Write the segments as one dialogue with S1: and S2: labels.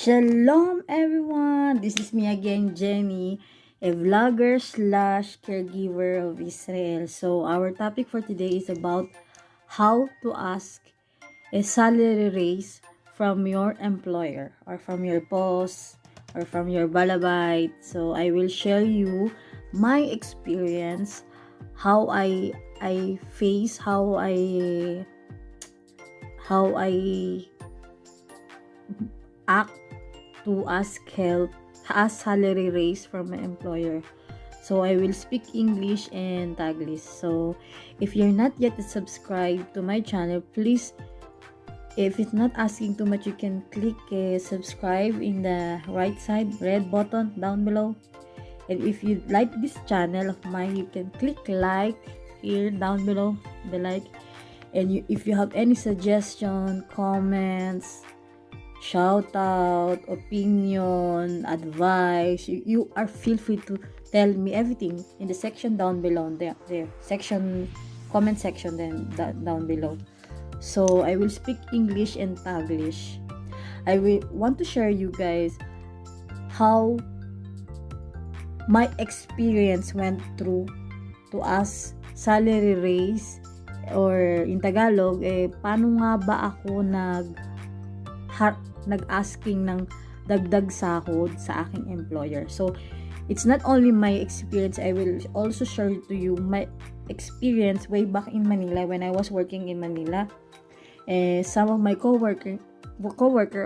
S1: Shalom everyone! This is me again, Jenny, a vlogger slash caregiver of Israel. So our topic for today is about how to ask a salary raise from your employer or from your boss or from your balabait. So I will share you my experience, how I face, how I act to ask help, ask salary raise from my employer. So I will speak English and Taglish. So if you're not yet subscribed to my channel, please, if it's not asking too much, you can click subscribe in the right side, red button down below. And if you like this channel of mine, you can click like here down below, the like. And if you have any suggestion, comments, shout out, opinion, advice, you are feel free to tell me everything in the section down below, there section, comment section then down below. So I will speak English and Taglish. I will want to share you guys how my experience went through to ask salary raise, or in Tagalog, paano nga ba ako nag-asking ng dagdag sahod sa aking employer. So, it's not only my experience, I will also share to you my experience way back in Manila when I was working in Manila. Some of my coworker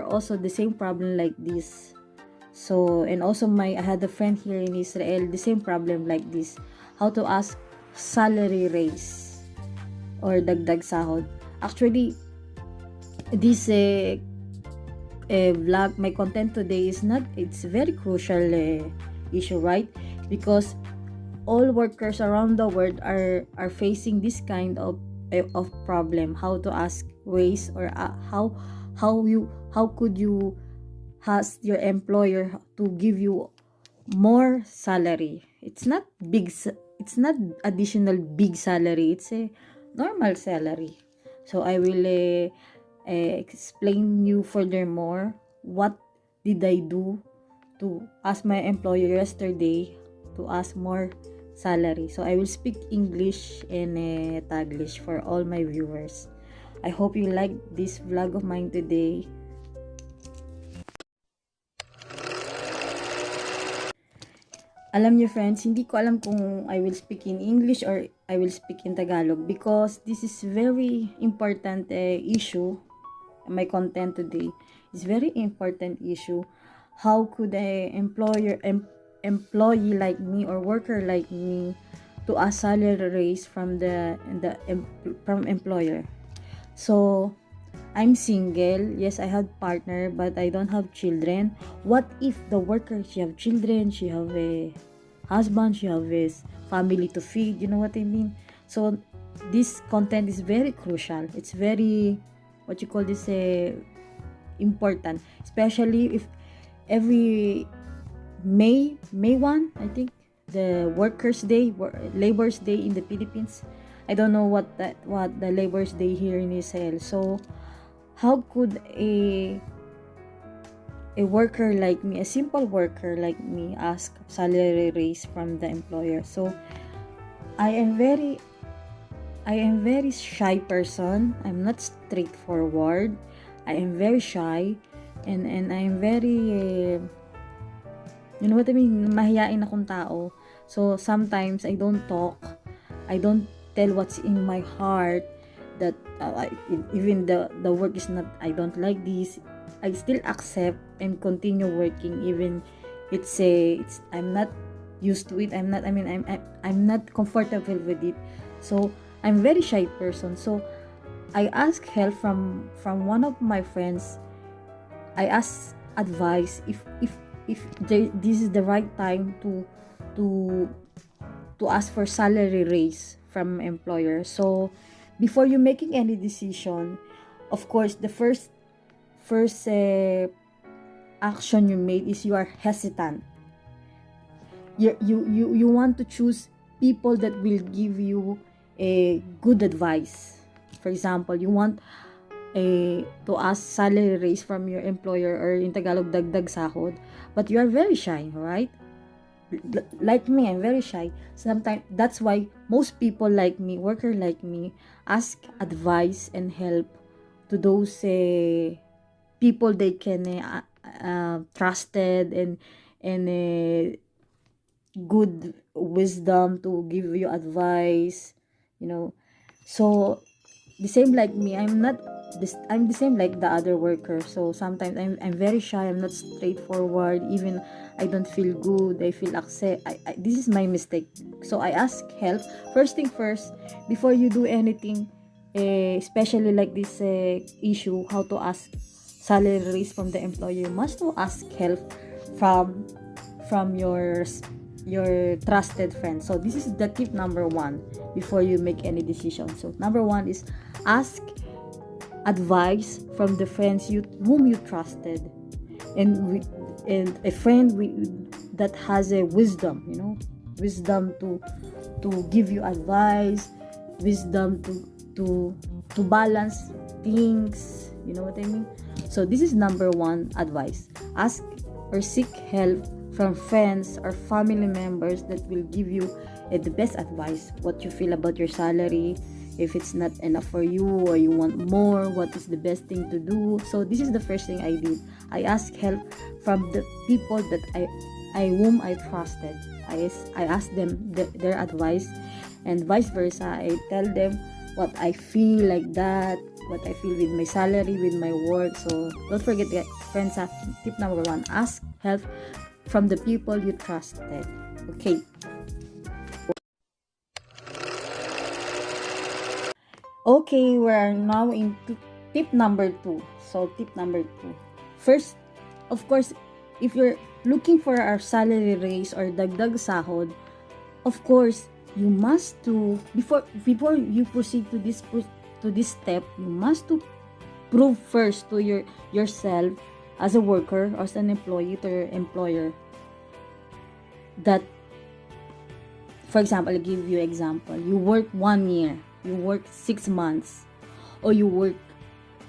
S1: also the same problem like this. So, and also I had a friend here in Israel, the same problem like this. How to ask salary raise or dagdag sahod. Actually, this vlog, my content today is not, it's very crucial issue, right? Because all workers around the world are facing this kind of problem, how to ask raise, or how could you ask your employer to give you more salary. It's not additional big salary, it's a normal salary. So I will explain you furthermore what did I do to ask my employer yesterday to ask more salary. So I will speak English and Taglish for all my viewers. I hope you like this vlog of mine today. Alam niyo friends, hindi ko alam kung I will speak in English or I will speak in Tagalog, because this is very important issue. My content today is very important issue. How could a employee like me or worker like me to ask salary raise from from employer? So I'm single. Yes, I have partner, but I don't have children. What if the worker, she have children, she have a husband, she have his family to feed? You know what I mean? So this content is very crucial. It's very, what you call this, important, especially if every May 1, I think, the workers day, labor's day in the Philippines. I don't know what the labor's day here in Israel. So how could a worker like me, a simple worker like me, ask salary raise from the employer? So I am very shy person. I'm not straightforward. I am very shy, and I am very you know what I mean, mahiyain akong tao. So sometimes I don't talk. I don't tell what's in my heart, that even the work is not, I don't like this. I still accept and continue working even it's I'm not used to it. I'm not comfortable with it. So I'm very shy person. So I ask help from one of my friends. I ask advice if this is the right time to ask for salary raise from employer. So before you making any decision, of course, the first action you made is you are hesitant. You want to choose people that will give you a good advice. For example, you want to ask salary raise from your employer, or in Tagalog, dagdag sahod, but you are very shy, right? Like me, I'm very shy. Sometimes that's why most people like me, worker like me, ask advice and help to those people they can trusted, and good wisdom to give you advice, you know. So the same like me, I'm the same like the other worker. So sometimes I'm very shy, I'm not straightforward, even I don't feel good, I feel accept. This is my mistake. So I ask help. First thing first, before you do anything, especially like this issue, how to ask salary raise from the employer, you must to ask help from your trusted friend. So this is the tip number one before you make any decision. So number one is ask advice from the friends whom you trusted, and a friend that has a wisdom, wisdom to give you advice, wisdom to balance things, you know what I mean. So this is number one advice. Ask or seek help from friends or family members that will give you the best advice. What you feel about your salary, if it's not enough for you or you want more, what is the best thing to do. So this is the first thing I did. I asked help from the people that whom I trusted. I asked them their advice, and vice versa. I tell them what I feel, like that, what I feel with my salary, with my work. So don't forget, friends, tip number one, ask help from the people you trusted. Okay. Okay, we're now in tip number two. So tip number two. First, of course, if you're looking for our salary raise or dagdag sahod, of course, you must to before you proceed to this step, you must to prove first to yourself as a worker, as an employee, to your employer, that, for example, I'll give you example. You work 1 year, you work 6 months, or you work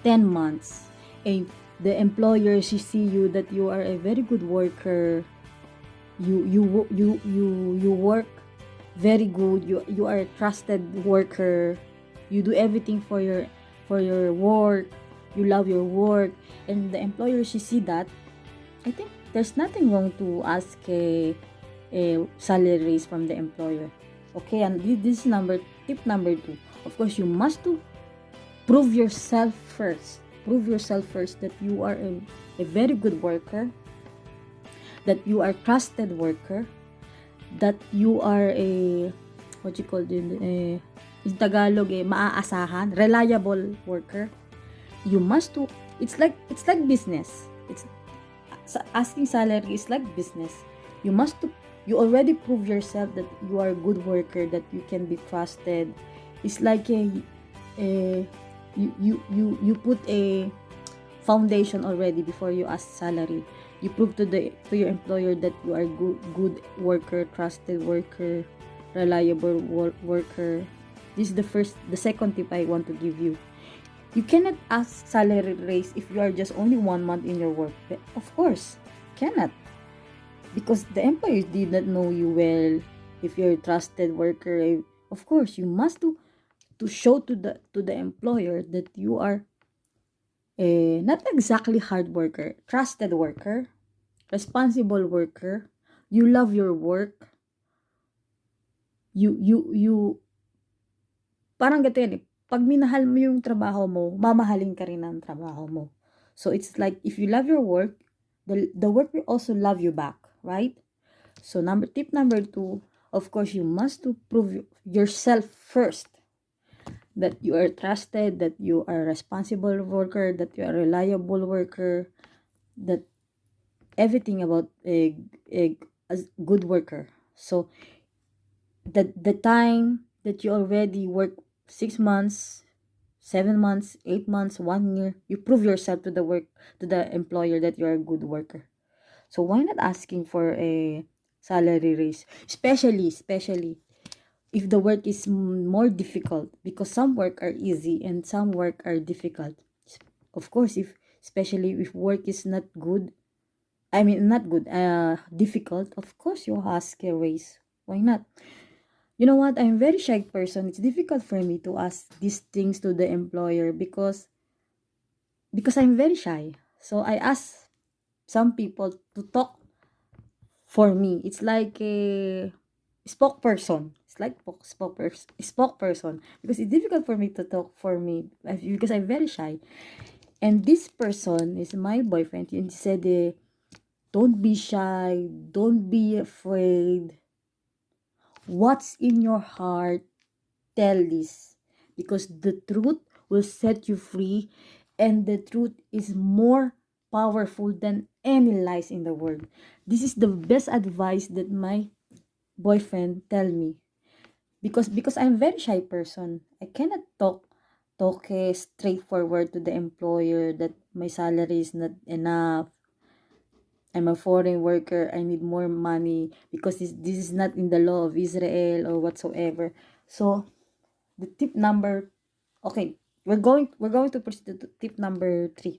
S1: 10 months, and the employer see you that you are a very good worker. You work very good. You are a trusted worker. You do everything for your work. You love your work, and the employer see that. I think there's nothing wrong to ask a salary raise from the employer. Okay, and this is tip number two. Of course, you must to prove yourself first. Prove yourself first that you are a very good worker, that you are trusted worker, that you are a, what you call it, in Tagalog, maaasahan, reliable worker. You must to, it's like business. It's asking salary is like business. You already prove yourself that you are a good worker, that you can be trusted. It's like you put a foundation already before you ask salary. You prove to your employer that you are good worker, trusted worker, reliable worker. This is the second tip I want to give you. You cannot ask salary raise if you are just only 1 month in your work. Of course, cannot, because the employers did not know you well. If you're a trusted worker, of course you must to show to the employer that you are not exactly hard worker, trusted worker, responsible worker. You love your work. You parang gato yan eh. Pag minahal mo yung trabaho mo, mamahalin ka rin ng trabaho mo. So it's like, if you love your work, the work will also love you back, right? So tip number two, of course, you must to prove yourself first, that you are trusted, that you are a responsible worker, that you are a reliable worker, that everything about a good worker. So the time that you already work 6 months, 7 months, 8 months, 1 year, you prove yourself to the employer that you're a good worker. So why not asking for a salary raise? Especially if the work is more difficult, because some work are easy and some work are difficult. Of course, if especially if work is not good, I mean not good, difficult, of course you ask a raise. Why not? You know what? I'm a very shy person. It's difficult for me to ask these things to the employer because I'm very shy. So I ask some people to talk for me. It's like a spokesperson. It's like spokesperson because it's difficult for me to talk for me because I'm very shy. And this person is my boyfriend. And he said, "Don't be shy. Don't be afraid. What's in your heart? Tell this, because the truth will set you free, and the truth is more powerful than any lies in the world." This is the best advice that my boyfriend tell me, because I'm very shy person. I cannot talk straightforward to the employer that my salary is not enough. I'm a foreign worker. I need more money because this is not in the law of Israel or whatsoever. So the tip number, okay, we're going to proceed to tip number 3.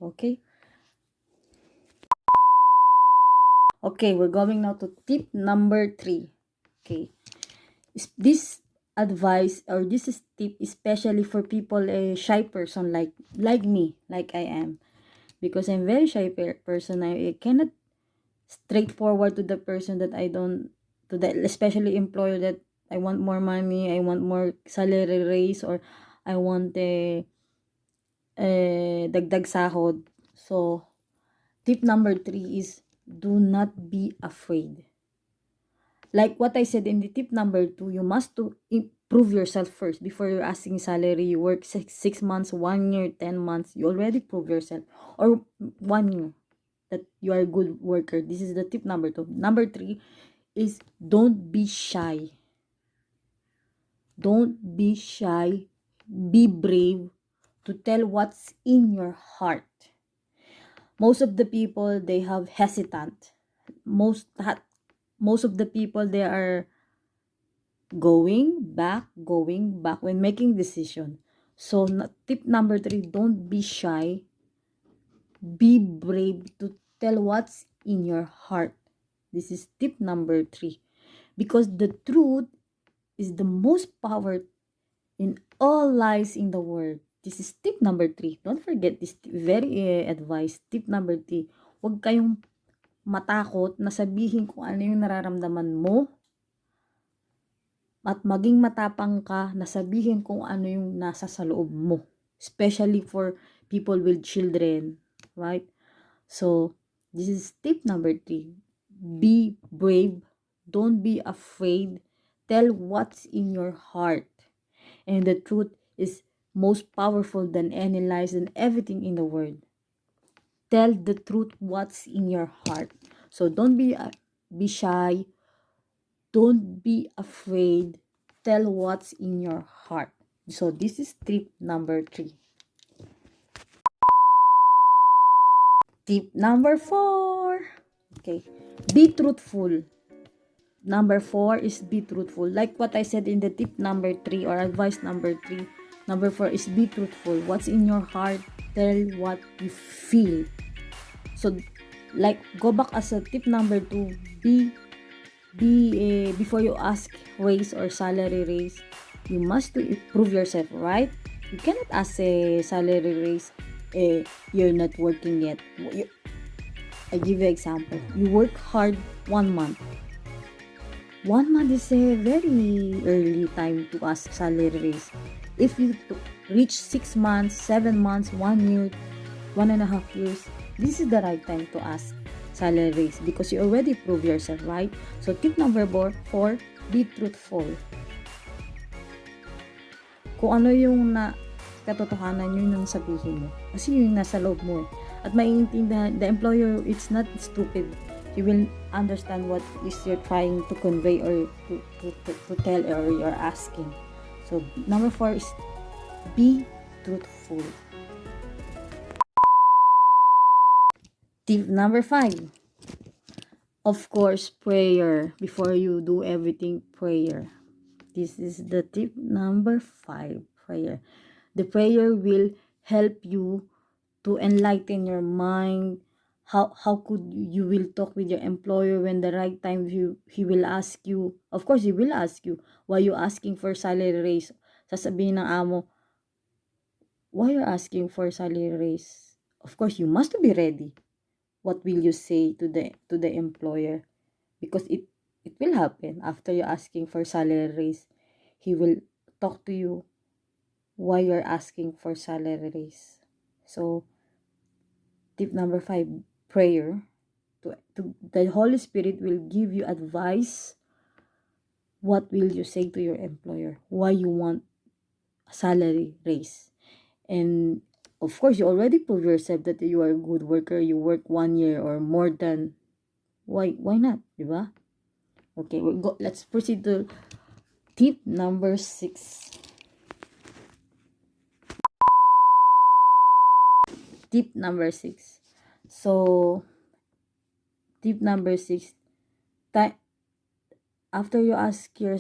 S1: Okay, we're going now to tip number 3. Okay, this advice or this is tip especially for people, a shy person like me, like I am, because I'm very shy person. I cannot straightforward to the person that I don't, to the especially employer, that I want more money, I want more salary raise, or I want dagdag sahod. So tip number 3 is do not be afraid. Like what I said in the tip number 2, you must to improve yourself first before you're asking salary. You work 6 months, 1 year, 10 months, you already prove yourself, or 1 year, that you are a good worker. This is the tip number 2. Number 3 is don't be shy. Don't be shy. Be brave to tell what's in your heart. Most of the people, they have hesitant. Most of the people, they are going back when making decision. So tip number 3, don't be shy. Be brave to tell what's in your heart. This is tip number 3, because the truth is the most power in all lies in the world. This is tip number 3. Don't forget this very advice. Tip number 3. Huwag kayong matakot na sabihin kung ano yung nararamdaman mo, at maging matapang ka na sabihin kung ano yung nasa sa loob mo. Especially for people with children, right? So, this is tip number 3. Be brave. Don't be afraid. Tell what's in your heart. And the truth is most powerful than any lies and everything in the world. Tell the truth what's in your heart. So don't be shy. Don't be afraid. Tell what's in your heart. So this is tip number 3. Tip number 4. Okay. Be truthful. Number 4 is be truthful. Like what I said in the tip number 3 or advice number 3. Number 4 is be truthful. What's in your heart? Tell what you feel. So, like, go back as a tip number 2. Before you ask raise or salary raise, you must to improve yourself, right? You cannot ask a salary raise, you're not working yet. I give you an example. You work hard 1 month. 1 month is a very early time to ask salary raise. If you reach 6 months, 7 months, 1 year, 1.5 years, this is the right time to ask salary raise because you already prove yourself, right? So tip number 4, be truthful. Kung ano yung katotohanan, yun yung sabihin mo. Kasi yun yung nasa loob mo. At maiintindihan, the employer, it's not stupid. He will understand what is you're trying to convey or to tell or you're asking. So number 4 is be truthful. Tip number 5. Of course, prayer. Before you do everything, prayer. This is the tip number 5, prayer. The prayer will help you to enlighten your mind. How could you will talk with your employer when the right time he will ask you, of course he will ask you, why you asking for salary raise? Sasabihin ng amo, why you're asking for salary raise? Of course you must be ready. What will you say to the employer? Because it will happen after you asking for salary raise. He will talk to you why you're asking for salary raise. So tip number 5, prayer. To the Holy Spirit will give you advice. What will you say to your employer? Why you want a salary raise? And of course, you already prove yourself that you are a good worker. You work 1 year or more than. Why not? Diba? Okay, let's proceed to tip number 6. Tip number 6. So, tip number 6. After you ask your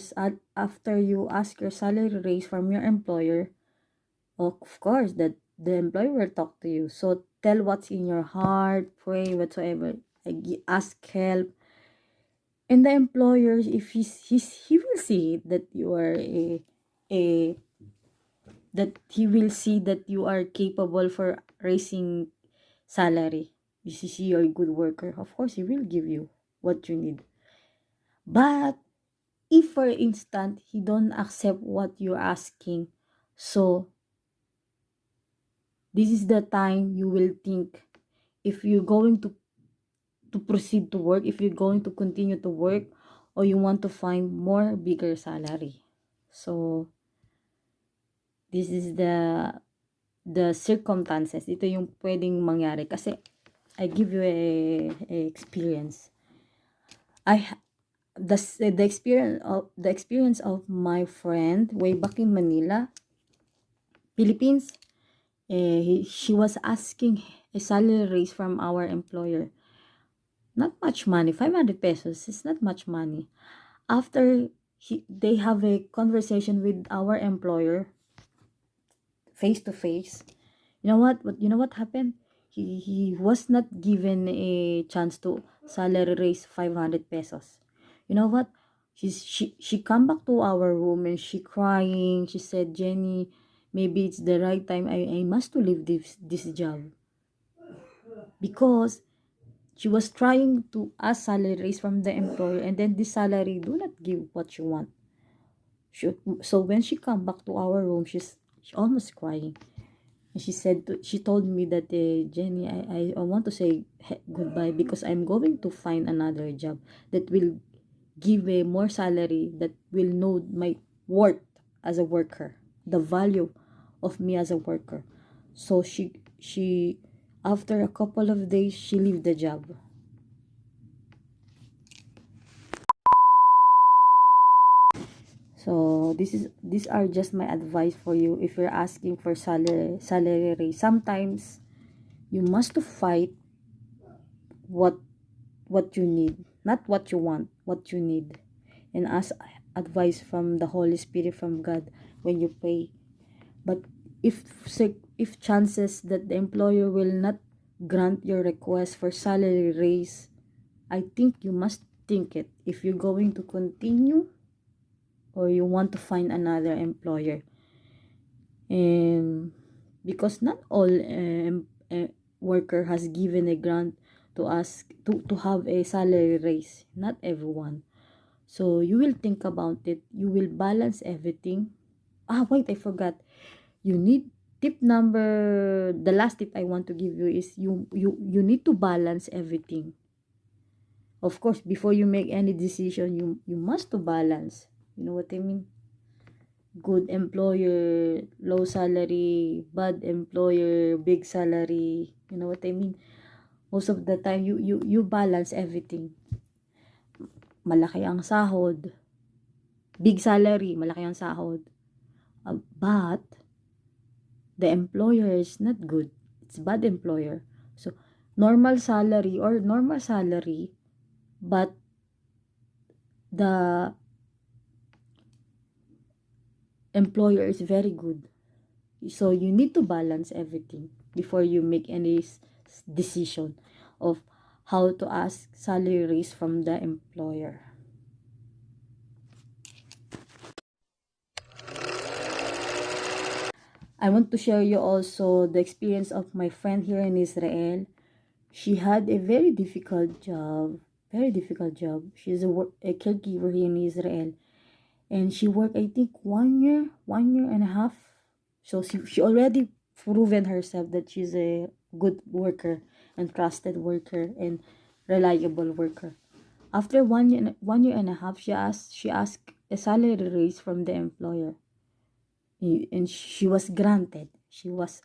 S1: salary raise from your employer, of course that the employer will talk to you. So tell what's in your heart, pray whatsoever, ask help. And the employer, if he will see that you are a that he will see that you are capable for raising salary. You see you're a good worker. Of course, he will give you what you need. But if for instance he don't accept what you're asking, so this is the time you will think if you're going to proceed to work, if you're going to continue to work, or you want to find more bigger salary. So this is the circumstances. Ito yung pwedeng mangyari kasi I give you a experience. The experience of my friend way back in Manila, Philippines. She was asking a salary raise from our employer. Not much money, 500 pesos is not much money. After they have a conversation with our employer, face to face, you know what happened? He was not given a chance to salary raise 500 pesos. You know what? She come back to our room and she crying. She said, Jenny, maybe it's the right time. I must to leave this job. Because she was trying to ask salary raise from the employer, and then this salary do not give what you want. So when she come back to our room, she almost crying. And she told me that, Jenny, I want to say goodbye because I'm going to find another job that will give a more salary, that will know my worth as a worker, the value of me as a worker. So she after a couple of days, she leave the job. So these are just my advice for you if you're asking for salary raise. Sometimes you must to fight what you need, not what you want, what you need, and ask advice from the Holy Spirit, from God, when you pray. But if chances that the employer will not grant your request for salary raise, I think you must think it if you're going to continue or you want to find another employer. And because not all worker has given a grant to ask to have a salary raise, not everyone. So you will think about it, you will balance everything. Wait, I forgot. You need the last tip I want to give you is you need to balance everything. Of course, before you make any decision, you must to balance. You know what I mean? Good employer, low salary, bad employer, big salary. You know what I mean? Most of the time, you balance everything. Malaki ang sahod, big salary, malaki ang sahod. But the employer is not good. It's bad employer. So, normal salary, but the employer is very good. So, you need to balance everything. before you make any decision of how to ask salary raise from the employer. I want to share you also the experience of my friend here in Israel. She had a very difficult job. Very difficult job. She's a caregiver here in Israel. And she worked, I think, 1 year and a half. So she already proven herself that she's a good worker and trusted worker and reliable worker. After 1 year and a half, she asked a salary raise from the employer. And she was granted. She was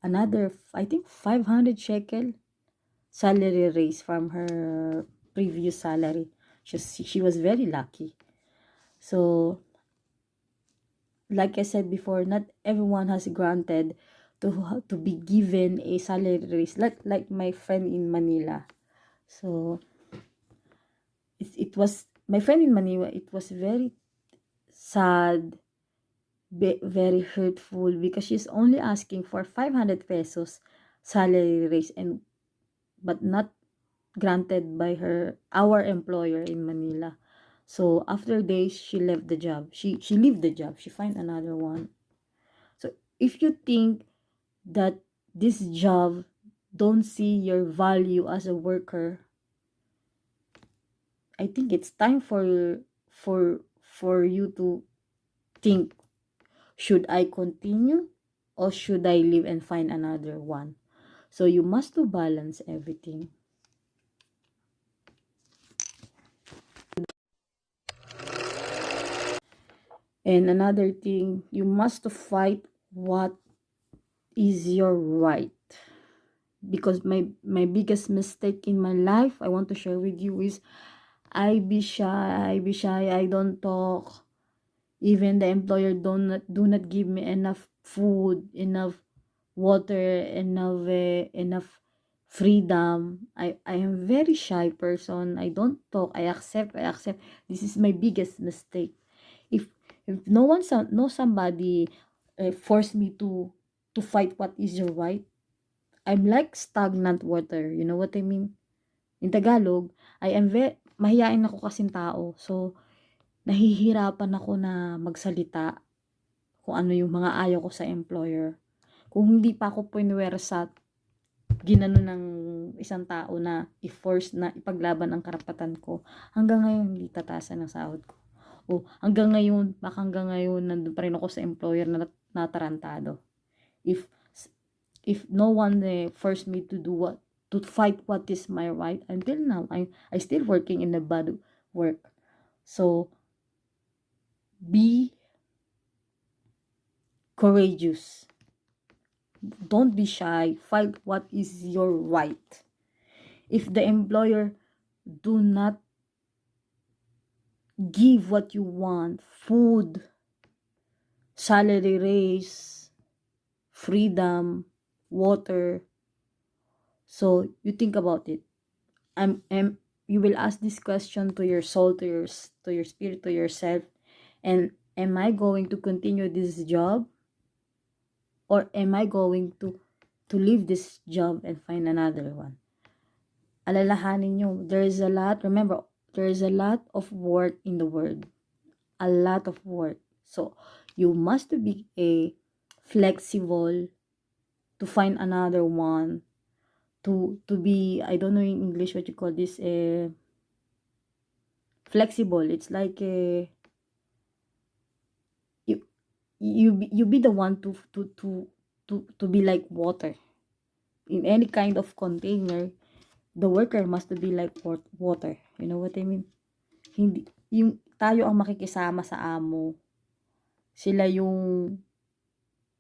S1: another, I think, 500 shekel salary raise from her previous salary. She was very lucky. So, like I said before, not everyone has granted to be given a salary raise. Like my friend in Manila. So, it was my friend in Manila. It was very sad, very hurtful because she's only asking for 500 pesos salary raise and but not granted by our employer in Manila. So after days she left the job. She left the job. She find another one. So if you think that this job don't see your value as a worker, I think it's time for you to think, should I continue or should I leave and find another one? So you must to balance everything. And another thing, you must to fight what is your right. Because my biggest mistake in my life, I want to share with you, is I be shy, I don't talk. Even the employer do not give me enough food, enough water, enough freedom. I am very shy person. I don't talk. I accept. This is my biggest mistake. If no one no somebody force me to fight what is your right, I'm like stagnant water. You know what I mean? In Tagalog, I am very mahiyain ako kasing tao. So nahihirapan ako na magsalita kung ano yung mga ayaw ko sa employer. Kung hindi pa ako punuwersa, ginano ng isang tao na i-force na ipaglaban ang karapatan ko, hanggang ngayon hindi tatasan ng sahod ko. O hanggang ngayon, baka hanggang ngayon nandun pa rin ako sa employer na natarantado. If if no one forced me to do what, to fight what is my right, until now I still working in the bad work. So be courageous. Don't be shy. Fight what is your right. If the employer do not give what you want, food, salary raise, freedom, water, so you think about it. You will ask this question to your soul, to your spirit, to yourself, and am I going to continue this job, or am I going to leave this job and find another one? Alalahanin nyo, there is a lot of work in the world. A lot of work. So, you must be flexible to find another one, to be, I don't know in English what you call this, flexible. It's like you be the one to be like water. In any kind of container, the worker must be like water. You know what I mean? Hindi yung tayo ang makikisama sa amo. Sila yung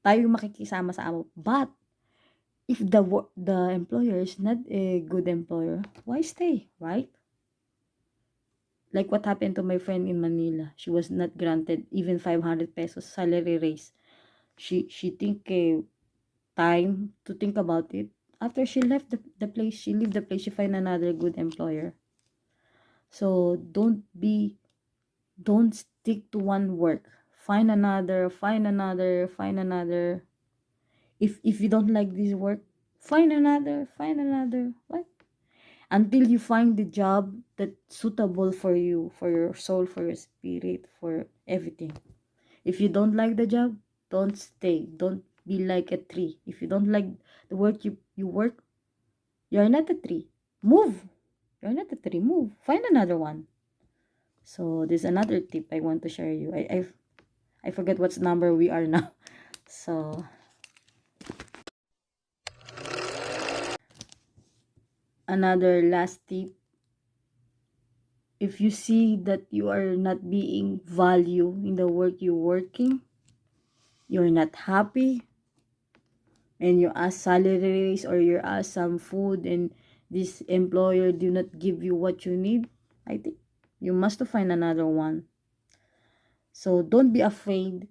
S1: tayo yung makikisama sa amo. But if the employer is not a good employer, why stay, right? Like what happened to my friend in Manila. She was not granted even 500 pesos salary raise. She think time to think about it. After she left the place, she find another good employer. So don't stick to one work. Find another. If you don't like this work, find another, what? Until you find the job that's suitable for you, for your soul, for your spirit, for everything. If you don't like the job, don't stay. Don't be like a tree. If you don't like the work you work, you're not a tree. Move. You're not a tree. Move. Find another one. So there's another tip I want to share you. I forget what's number we are now. So another last tip, if you see that you are not being valued in the work you're working, you're not happy, and you ask salaries or you ask some food and this employer do not give you what you need, I think you must find another one. So don't be afraid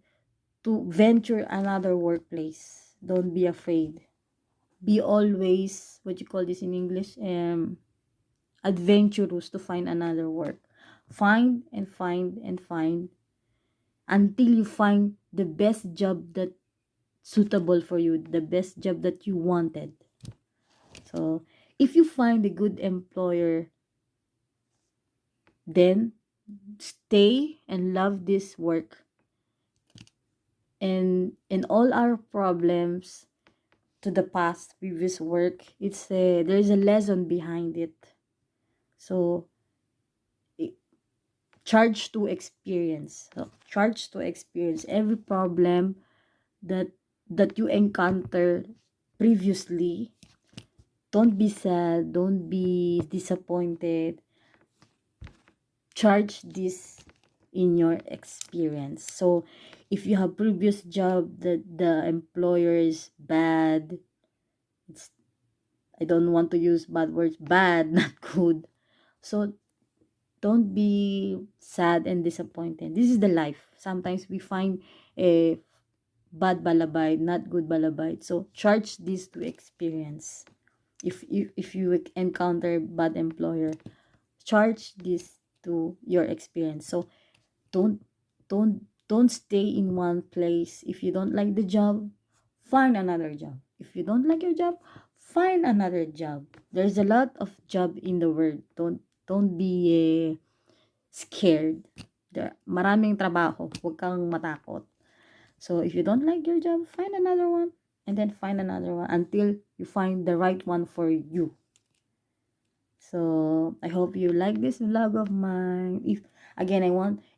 S1: to venture another workplace. Don't be afraid. Be always, what you call this in English, adventurous to find another work. Find and find and find until you find the best job that suitable for you, the best job that you wanted. So if you find a good employer, then stay and love this work. And in all our problems to the past previous work, it's there's a lesson behind it. So charge to experience. So charge to experience every problem that you encounter previously. Don't be sad, don't be disappointed. Charge this in your experience. So if you have previous job that the employer is bad, it's, I don't want to use bad words, bad, not good. So don't be sad and disappointed. This is the life. Sometimes we find a bad balabay, not good balabay. So charge this to experience. If you encounter bad employer, charge this to your experience. So don't don't stay in one place. If you don't like the job, find another job. If you don't like your job, find another job. There's a lot of job in the world. Don't be scared. There maraming trabaho. Huwag kang matakot. So if you don't like your job, find another one, and then find another one until you find the right one for you. So I hope you like this vlog of mine. If again,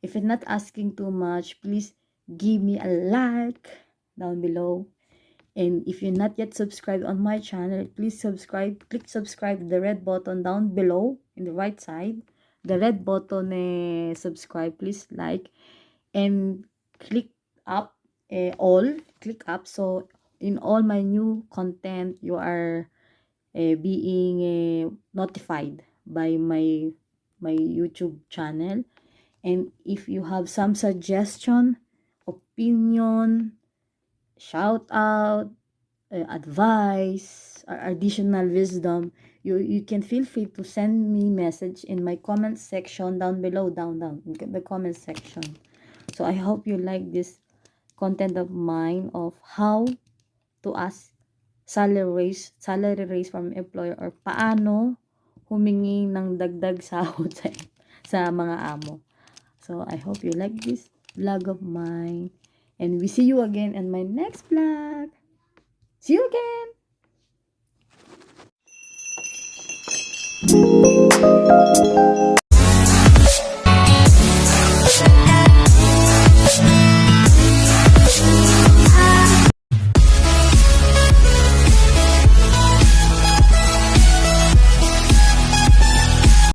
S1: if it's not asking too much, please give me a like down below. And if you're not yet subscribed on my channel, please subscribe. Click subscribe, the red button down below in the right side. The red button, subscribe, please like. And click up, all. Click up. So in all my new content, you are being notified by my YouTube channel. And if you have some suggestion, opinion, shout out, advice, or additional wisdom, you can feel free to send me message in my comment section down below, down in the comment section. So I hope you like this content of mine of how to ask salary raise from employer, or paano humingi ng dagdag sahod sa mga amo. So I hope you like this vlog of mine, and we see you again in my next vlog. See you again.